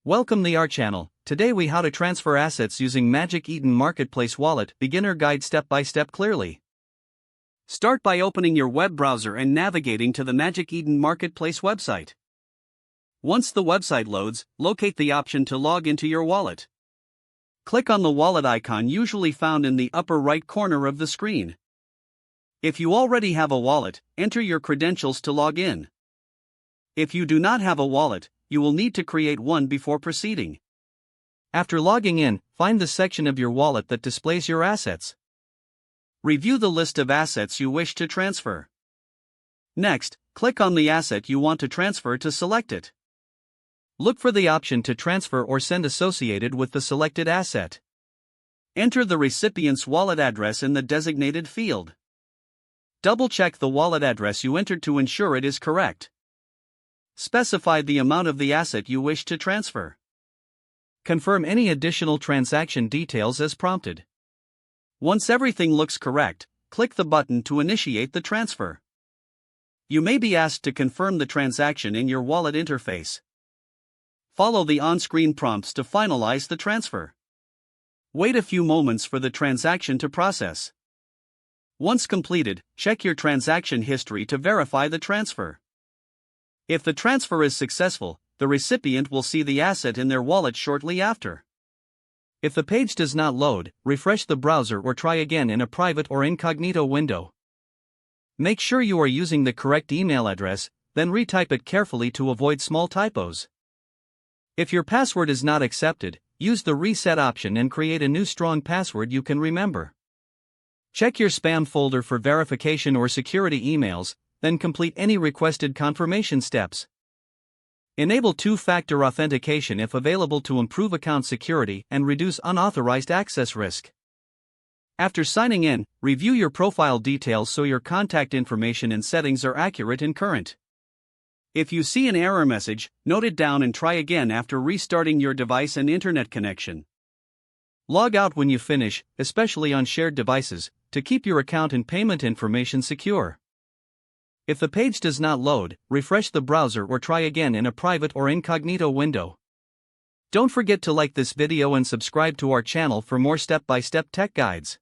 Welcome to our channel. Today we how to transfer assets using Magic Eden Marketplace Wallet beginner guide step by step clearly. Start by opening your web browser and navigating to the Magic Eden Marketplace website. Once the website loads, locate the option to log into your wallet. Click on the wallet icon usually found in the upper right corner of the screen. If you already have a wallet, enter your credentials to log in. If you do not have a wallet, you will need to create one before proceeding. After logging in, find the section of your wallet that displays your assets. Review the list of assets you wish to transfer. Next, click on the asset you want to transfer to select it. Look for the option to transfer or send associated with the selected asset. Enter the recipient's wallet address in the designated field. Double-check the wallet address you entered to ensure it is correct. Specify the amount of the asset you wish to transfer. Confirm any additional transaction details as prompted. Once everything looks correct, click the button to initiate the transfer. You may be asked to confirm the transaction in your wallet interface. Follow the on-screen prompts to finalize the transfer. Wait a few moments for the transaction to process. Once completed, check your transaction history to verify the transfer. If the transfer is successful, the recipient will see the asset in their wallet shortly after. If the page does not load, refresh the browser or try again in a private or incognito window. Make sure you are using the correct email address, then retype it carefully to avoid small typos. If your password is not accepted, use the reset option and create a new strong password you can remember. Check your spam folder for verification or security emails, then complete any requested confirmation steps. Enable two-factor authentication if available to improve account security and reduce unauthorized access risk. After signing in, review your profile details so your contact information and settings are accurate and current. If you see an error message, note it down and try again after restarting your device and internet connection. Log out when you finish, especially on shared devices, to keep your account and payment information secure. If the page does not load, refresh the browser or try again in a private or incognito window. Don't forget to like this video and subscribe to our channel for more step-by-step tech guides.